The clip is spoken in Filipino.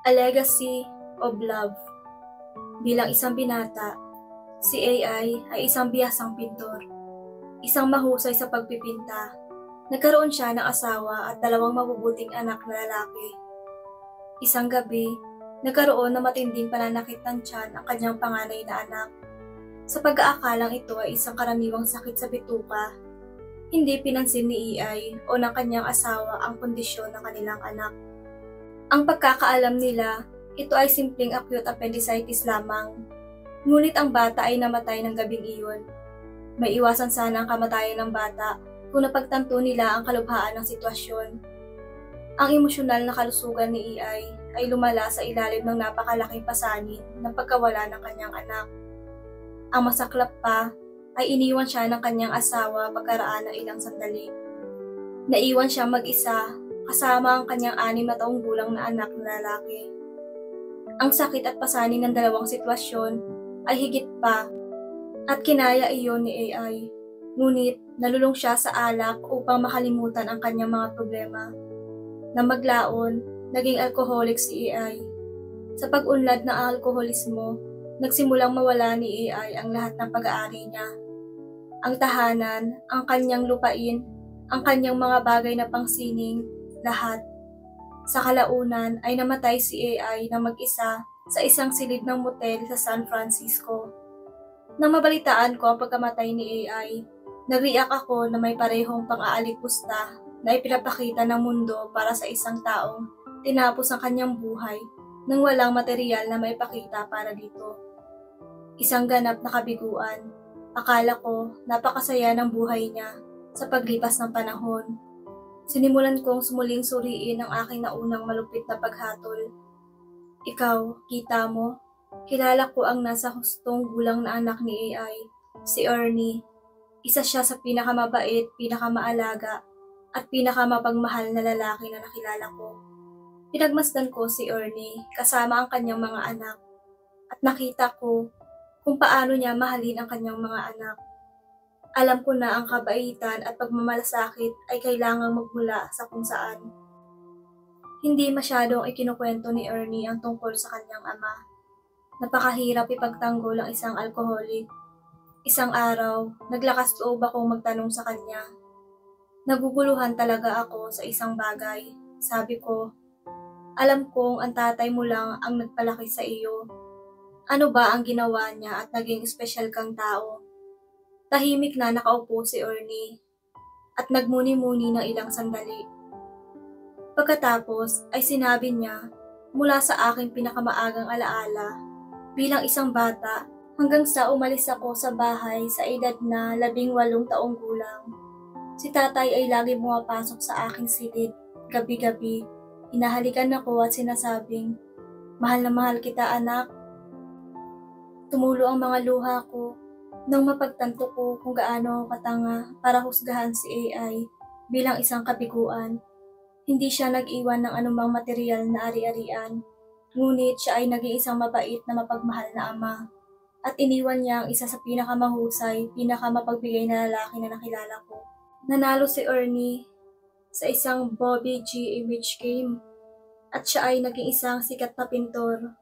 A Legacy of Love. Bilang isang binata, si AI ay isang bihasang pintor. Isang mahusay sa pagpipinta. Nagkaroon siya ng asawa at 2 mabubuting anak na lalaki. Isang gabi, nagkaroon ng matinding pananakit ng tiyan ang kanyang panganay na anak. Sa pag-aakalang ito ay isang karaniwang sakit sa bituka, hindi pinansin ni AI o ng kanyang asawa ang kondisyon ng kanilang anak. Ang pagkakaalam nila, ito ay simpleng acute appendicitis lamang. Ngunit ang bata ay namatay ng gabing iyon. May iwasan sana ang kamatayan ng bata kung napagtanto nila ang kalubhaan ng sitwasyon. Ang emosyonal na kalusugan ni AI ay lumala sa ilalim ng napakalaking pasanin ng pagkawala ng kanyang anak. Ang masaklap pa ay iniwan siya ng kanyang asawa pagkaraan ng ilang sandali. Naiwan siya mag-isa kasama ang kanyang 6 na taong gulang na anak na lalaki. Ang sakit at pasanin ng dalawang sitwasyon ay higit pa at kinaya iyon ni AI. Ngunit nalulong siya sa alak upang makalimutan ang kanyang mga problema. Nang maglaon, naging alcoholic si AI. Sa pag-unlad ng alkoholismo, nagsimulang mawala ni AI ang lahat ng pag-aari niya. Ang tahanan, ang kanyang lupain, ang kanyang mga bagay na pangsining, lahat. Sa kalaunan ay namatay si AI na mag-isa sa isang silid ng motel sa San Francisco. Nang mabalitaan ko ang pagkamatay ni AI, nag-react ako na may parehong pang-aalipusta na ipinapakita ng mundo para sa isang taong tinapos ang kanyang buhay nang walang material na maipakita para dito. Isang ganap na kabiguan. Akala ko napakasaya ng buhay niya sa paglipas ng panahon. Sinimulan kong sumuling suriin ang aking naunang malupit na paghatol. Ikaw, kita mo? Kilala ko ang nasa hustong gulang na anak ni AI, si Ernie. Isa siya sa pinakamabait, pinakamaalaga, at pinakamapagmahal na lalaki na nakilala ko. Pinagmasdan ko si Ernie kasama ang kanyang mga anak at nakita ko kung paano niya mahalin ang kanyang mga anak. Alam ko na ang kabaitan at pagmamalasakit ay kailangang magmula sa kung saan. Hindi masyadong ikinukwento ni Ernie ang tungkol sa kanyang ama. Napakahirap ipagtanggol ang isang alkoholik. Isang araw, naglakas loob akong magtanong sa kanya. Naguguluhan talaga ako sa isang bagay. Sabi ko, alam kong ang tatay mo lang ang nagpalaki sa iyo. Ano ba ang ginawa niya at naging espesyal kang tao? Tahimik na nakaupo si Ernie at nagmuni-muni ng ilang sandali. Pagkatapos ay sinabi niya mula sa aking pinakamaagang alaala bilang isang bata hanggang sa umalis ako sa bahay sa edad na 18 taong gulang. Si tatay ay lagi pumapasok sa aking silid gabi-gabi. Hinahalikan ako at sinasabing, "Mahal na mahal kita anak." Tumulo ang mga luha ko nang mapagtanto ko kung gaano ako katanga para husgahan si AI bilang isang kabiguan. Hindi siya nag-iwan ng anumang material na ari-arian, ngunit siya ay naging isang mabait na mapagmahal na ama. At iniwan niya ang isa sa pinakamahusay, pinakamapagbigay na lalaki na nakilala ko. Nanalo si Ernie sa isang Bobby G. Image game at siya ay naging isang sikat na pintor.